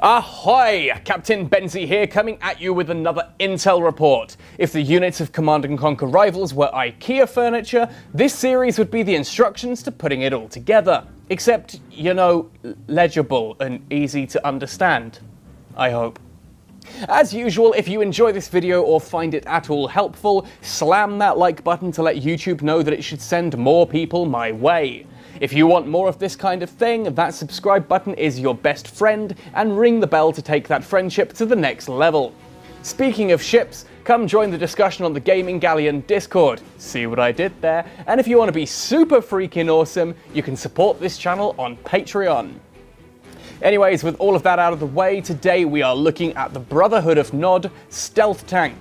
Ahoy! Captain Benzie here, coming at you with another intel report. If the units of Command & Conquer Rivals were IKEA furniture, this series would be the instructions to putting it all together. Except, you know, legible and easy to understand. I hope. As usual, if you enjoy this video or find it at all helpful, slam that like button to let YouTube know that it should send more people my way. If you want more of this kind of thing, that subscribe button is your best friend, and ring the bell to take that friendship to the next level. Speaking of ships, come join the discussion on the Gaming Galleon Discord. See what I did there? And if you want to be super freaking awesome, you can support this channel on Patreon. Anyways, with all of that out of the way, today we are looking at the Brotherhood of Nod Stealth Tank.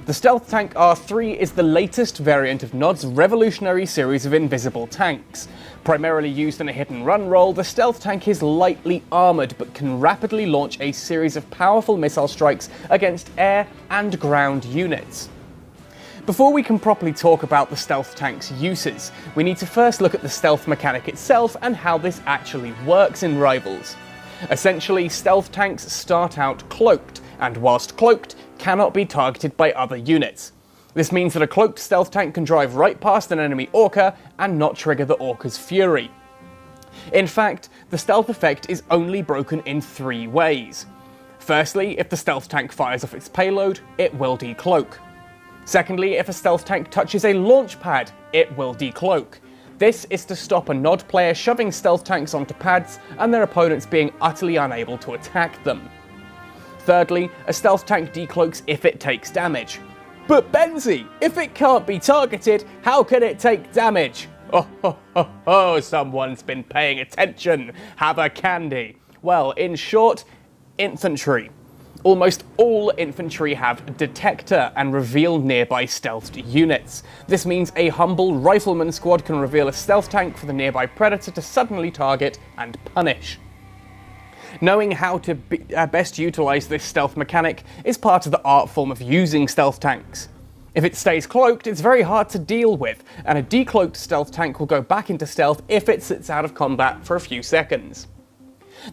The Stealth Tank R3 is the latest variant of Nod's revolutionary series of invisible tanks. Primarily used in a hit-and-run role, the Stealth Tank is lightly armoured but can rapidly launch a series of powerful missile strikes against air and ground units. Before we can properly talk about the Stealth Tank's uses, we need to first look at the stealth mechanic itself and how this actually works in Rivals. Essentially, stealth tanks start out cloaked, and whilst cloaked, cannot be targeted by other units. This means that a cloaked stealth tank can drive right past an enemy orca and not trigger the orca's fury. In fact, the stealth effect is only broken in three ways. Firstly, if the stealth tank fires off its payload, it will decloak. Secondly, if a stealth tank touches a launch pad, it will decloak. This is to stop a Nod player shoving stealth tanks onto pads and their opponents being utterly unable to attack them. Thirdly, a stealth tank decloaks if it takes damage. But Benzie, if it can't be targeted, how can it take damage? Oh, someone's been paying attention. Have a candy. Well, in short, infantry. Almost all infantry have detector and reveal nearby stealthed units. This means a humble rifleman squad can reveal a stealth tank for the nearby predator to suddenly target and punish. Knowing how to best utilise this stealth mechanic is part of the art form of using stealth tanks. If it stays cloaked, it's very hard to deal with, and a decloaked stealth tank will go back into stealth if it sits out of combat for a few seconds.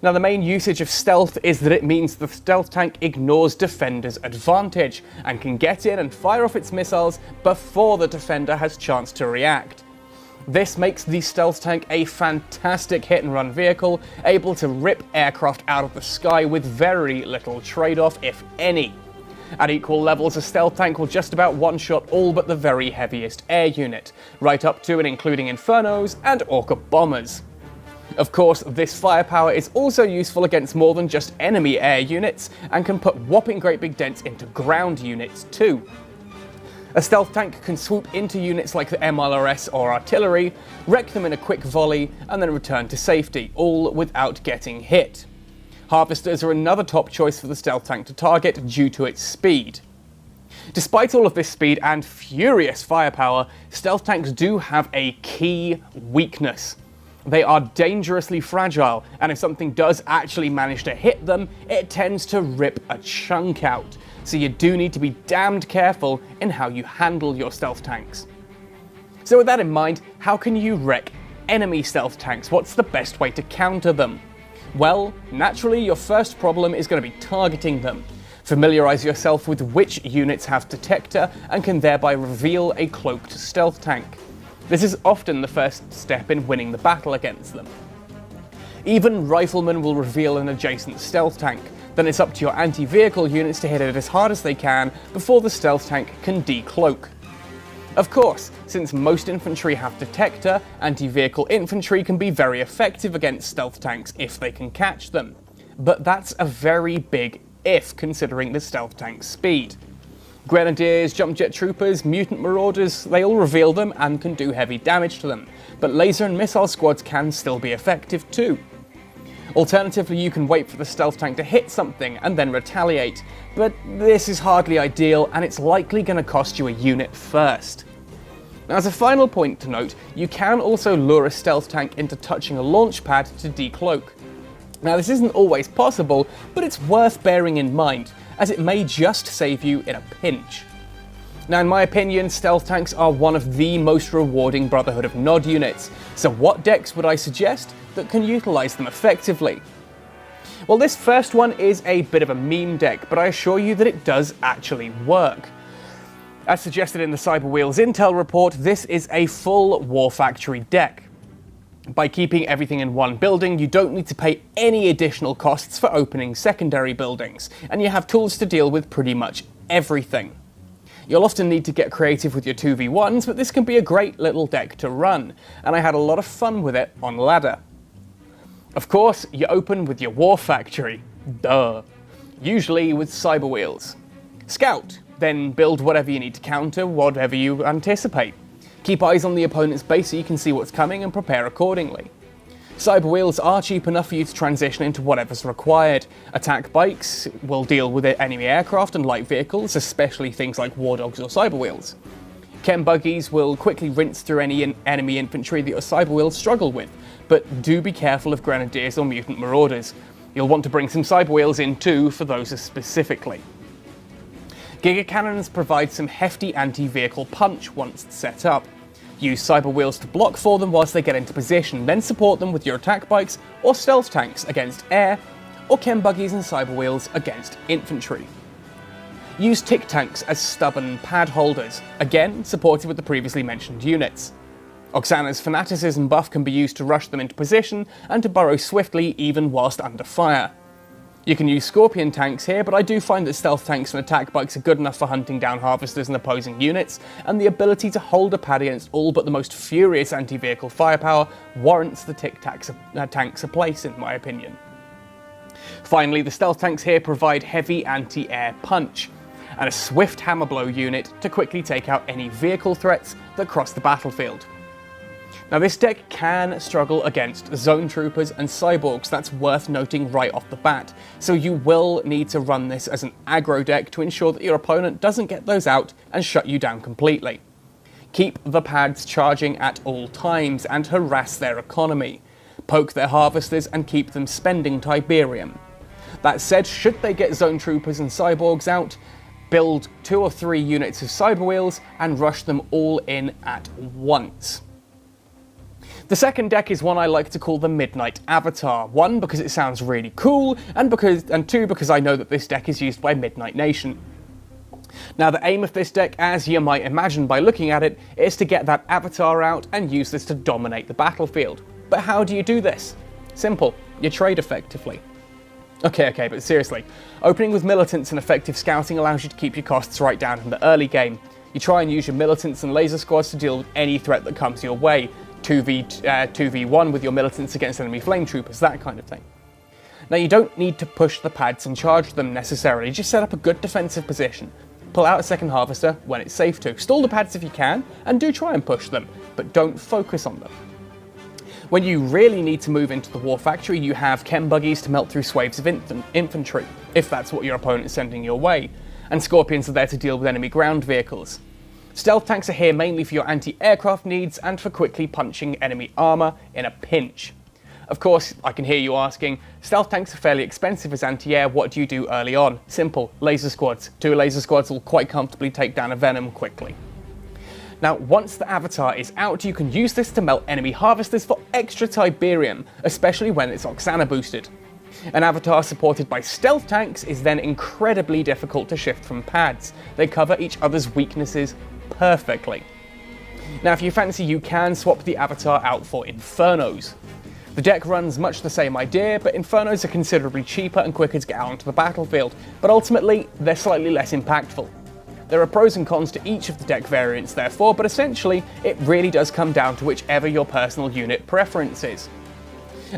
Now, the main usage of stealth is that it means the stealth tank ignores defender's advantage and can get in and fire off its missiles before the defender has chance to react. This makes the stealth tank a fantastic hit-and-run vehicle, able to rip aircraft out of the sky with very little trade-off, if any. At equal levels, a stealth tank will just about one-shot all but the very heaviest air unit, right up to and including Infernos and Orca bombers. Of course, this firepower is also useful against more than just enemy air units, and can put whopping great big dents into ground units too. A stealth tank can swoop into units like the MLRS or artillery, wreck them in a quick volley, and then return to safety, all without getting hit. Harvesters are another top choice for the stealth tank to target due to its speed. Despite all of this speed and furious firepower, stealth tanks do have a key weakness. They are dangerously fragile, and if something does actually manage to hit them, it tends to rip a chunk out. So you do need to be damned careful in how you handle your stealth tanks. So with that in mind, how can you wreck enemy stealth tanks? What's the best way to counter them? Well, naturally your first problem is going to be targeting them. Familiarise yourself with which units have detector and can thereby reveal a cloaked stealth tank. This is often the first step in winning the battle against them. Even riflemen will reveal an adjacent stealth tank. Then it's up to your anti-vehicle units to hit it as hard as they can before the stealth tank can decloak. Of course, since most infantry have detector, anti-vehicle infantry can be very effective against stealth tanks if they can catch them. But that's a very big if, considering the stealth tank's speed. Grenadiers, jump jet troopers, mutant marauders, they all reveal them and can do heavy damage to them, but laser and missile squads can still be effective too. Alternatively, you can wait for the stealth tank to hit something and then retaliate, but this is hardly ideal and it's likely going to cost you a unit first. Now, as a final point to note, you can also lure a stealth tank into touching a launch pad to decloak. Now, this isn't always possible, but it's worth bearing in mind, as it may just save you in a pinch. Now, in my opinion, stealth tanks are one of the most rewarding Brotherhood of Nod units, so what decks would I suggest that can utilise them effectively? Well, this first one is a bit of a meme deck, but I assure you that it does actually work. As suggested in the Cyberwheels Intel report, this is a full War Factory deck. By keeping everything in one building, you don't need to pay any additional costs for opening secondary buildings, and you have tools to deal with pretty much everything. You'll often need to get creative with your 2v1s, but this can be a great little deck to run, and I had a lot of fun with it on ladder. Of course, you open with your War Factory, duh, usually with Cyberwheels. Scout, then build whatever you need to counter whatever you anticipate. Keep eyes on the opponent's base so you can see what's coming and prepare accordingly. Cyberwheels are cheap enough for you to transition into whatever's required. Attack bikes will deal with enemy aircraft and light vehicles, especially things like war dogs or Cyberwheels. Chem buggies will quickly rinse through any enemy infantry that your Cyberwheels struggle with, but do be careful of grenadiers or mutant marauders. You'll want to bring some Cyberwheels in too for those specifically. Giga Cannons provide some hefty anti-vehicle punch once set up. Use Cyberwheels to block for them whilst they get into position, then support them with your attack bikes or stealth tanks against air, or chem buggies and Cyberwheels against infantry. Use tick tanks as stubborn pad holders, again supported with the previously mentioned units. Oksana's fanaticism buff can be used to rush them into position and to burrow swiftly even whilst under fire. You can use Scorpion tanks here, but I do find that stealth tanks and attack bikes are good enough for hunting down harvesters and opposing units, and the ability to hold a pad against all but the most furious anti-vehicle firepower warrants the tick tanks a place, in my opinion. Finally, the stealth tanks here provide heavy anti-air punch, and a swift hammer blow unit to quickly take out any vehicle threats that cross the battlefield. Now this deck can struggle against zone troopers and cyborgs, that's worth noting right off the bat, so you will need to run this as an aggro deck to ensure that your opponent doesn't get those out and shut you down completely. Keep the pads charging at all times and harass their economy. Poke their harvesters and keep them spending Tiberium. That said, should they get zone troopers and cyborgs out, build 2 or 3 units of Cyberwheels and rush them all in at once. The second deck is one I like to call the Midnight Avatar. 1, because it sounds really cool, and 2, because I know that this deck is used by Midnight Nation. Now the aim of this deck, as you might imagine by looking at it, is to get that avatar out and use this to dominate the battlefield. But how do you do this? Simple, you trade effectively. Okay, but seriously, opening with militants and effective scouting allows you to keep your costs right down in the early game. You try and use your militants and laser squads to deal with any threat that comes your way. 2v1 with your militants against enemy flame troopers, that kind of thing. Now you don't need to push the pads and charge them necessarily, just set up a good defensive position. Pull out a second harvester when it's safe to. Stall the pads if you can, and do try and push them, but don't focus on them. When you really need to move into the War Factory, you have chem buggies to melt through swaves of infantry, if that's what your opponent is sending your way, and Scorpions are there to deal with enemy ground vehicles. Stealth tanks are here mainly for your anti-aircraft needs and for quickly punching enemy armour in a pinch. Of course, I can hear you asking, stealth tanks are fairly expensive as anti-air, what do you do early on? Simple, laser squads. 2 laser squads will quite comfortably take down a Venom quickly. Now, once the avatar is out, you can use this to melt enemy harvesters for extra Tiberium, especially when it's Oksana boosted. An avatar supported by stealth tanks is then incredibly difficult to shift from pads. They cover each other's weaknesses perfectly. Now if you fancy, you can swap the avatar out for Infernos. The deck runs much the same idea, but Infernos are considerably cheaper and quicker to get out onto the battlefield, but ultimately they're slightly less impactful. There are pros and cons to each of the deck variants therefore, but essentially it really does come down to whichever your personal unit preference is.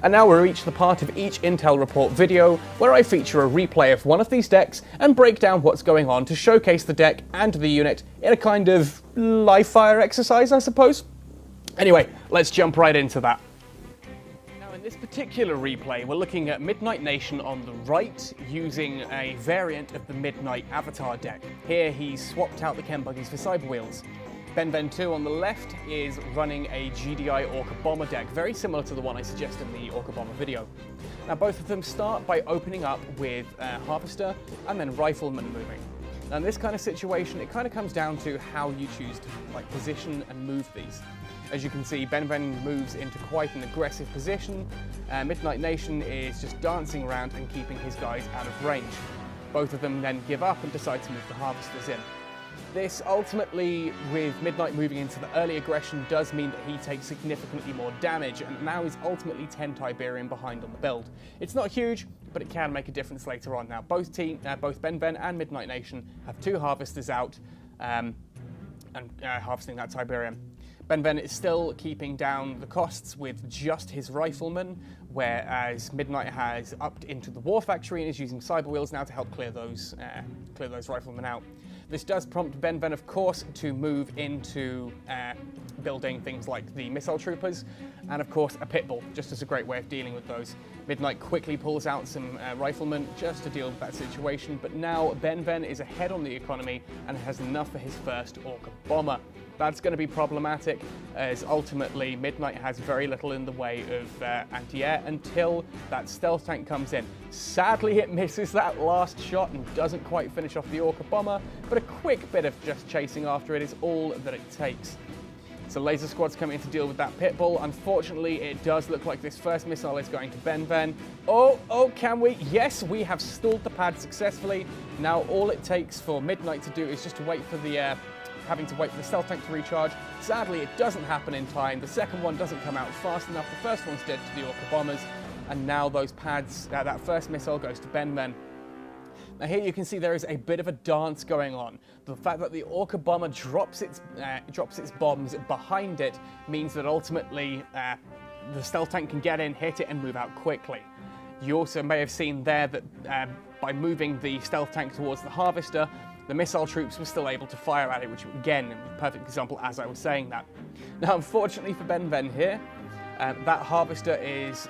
And now we reach the part of each Intel Report video where I feature a replay of one of these decks and break down what's going on to showcase the deck and the unit in a kind of live fire exercise, I suppose. Anyway, let's jump right into that. Now in this particular replay, we're looking at Midnight Nation on the right, using a variant of the Midnight Avatar deck. Here he's swapped out the chem buggies for Cyberwheels. Ben 2 on the left is running a GDI Orca Bomber deck, very similar to the one I suggested in the Orca Bomber video. Now both of them start by opening up with Harvester and then Rifleman moving. Now in this kind of situation, it kind of comes down to how you choose to position and move these. As you can see, Benven moves into quite an aggressive position. Midnight Nation is just dancing around and keeping his guys out of range. Both of them then give up and decide to move the harvesters in. This ultimately, with Midnight moving into the early aggression, does mean that he takes significantly more damage and now is ultimately 10 Tiberium behind on the build. It's not huge, but it can make a difference later on. Now, both Benven and Midnight Nation have 2 harvesters out and harvesting that Tiberium. Benven is still keeping down the costs with just his riflemen, whereas Midnight has upped into the war factory and is using cyber wheels now to help clear those riflemen out. This does prompt Benven, of course, to move into building things like the missile troopers, and of course a pit bull, just as a great way of dealing with those. Midnight quickly pulls out some riflemen just to deal with that situation, but now Benven is ahead on the economy and has enough for his first Orca bomber. That's going to be problematic, as ultimately Midnight has very little in the way of anti-air until that stealth tank comes in. Sadly, it misses that last shot and doesn't quite finish off the Orca bomber, but a quick bit of just chasing after it is all that it takes. So laser squad's coming in to deal with that pit bull. Unfortunately, it does look like this first missile is going to Benven. Oh, can we? Yes, we have stalled the pad successfully. Now all it takes for Midnight to do is just to wait for the having to wait for the stealth tank to recharge. Sadly, it doesn't happen in time. The second one doesn't come out fast enough. The first one's dead to the Orca bombers, and now those pads, that first missile goes to Benven. Now here you can see there is a bit of a dance going on. The fact that the Orca bomber drops its bombs behind it means that ultimately the stealth tank can get in, hit it, and move out quickly. You also may have seen there that by moving the stealth tank towards the harvester, the missile troops were still able to fire at it, which again, a perfect example as I was saying that. Now unfortunately for Benven here, that harvester is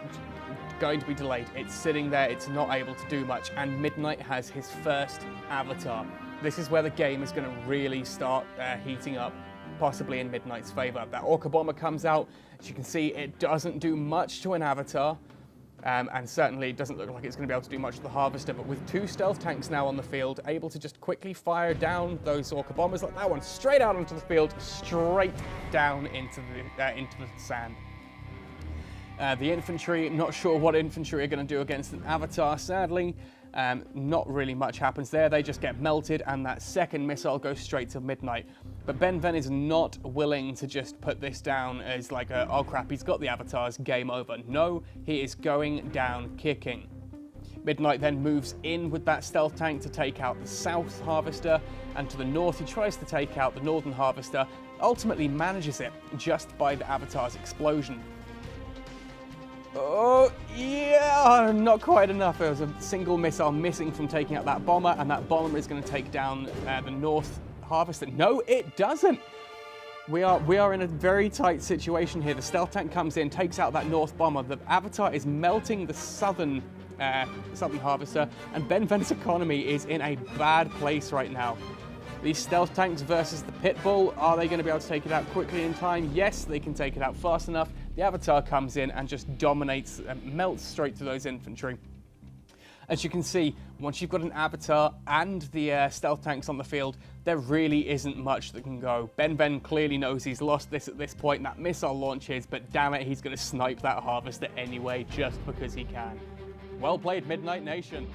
going to be delayed. It's sitting there, it's not able to do much, and Midnight has his first avatar. This is where the game is going to really start heating up, possibly in Midnight's favour. That Orca bomber comes out. As you can see, it doesn't do much to an avatar. And certainly it doesn't look like it's going to be able to do much to the harvester, but with 2 stealth tanks now on the field, able to just quickly fire down those Orca bombers like that one, straight out onto the field, straight down into the sand. The infantry, not sure what infantry are going to do against an avatar, sadly. Not really much happens there. They just get melted, and that second missile goes straight to Midnight. But Benven is not willing to just put this down as like oh crap, he's got the avatars, game over. No, he is going down kicking. Midnight then moves in with that stealth tank to take out the south harvester, and to the north he tries to take out the northern harvester, ultimately manages it just by the avatar's explosion. Oh, yeah, not quite enough. There was a single missile missing from taking out that bomber, and that bomber is going to take down the north harvester. No, it doesn't. We are in a very tight situation here. The stealth tank comes in, takes out that north bomber. The avatar is melting the southern harvester, and Benven's economy is in a bad place right now. These stealth tanks versus the pit bull, are they going to be able to take it out quickly in time? Yes, they can take it out fast enough. The avatar comes in and just dominates, melts straight through those infantry. As you can see, once you've got an avatar and the stealth tanks on the field, there really isn't much that can go. Benven clearly knows he's lost this at this point. That missile launches, but damn it, he's going to snipe that harvester anyway, just because he can. Well played, Midnight Nation.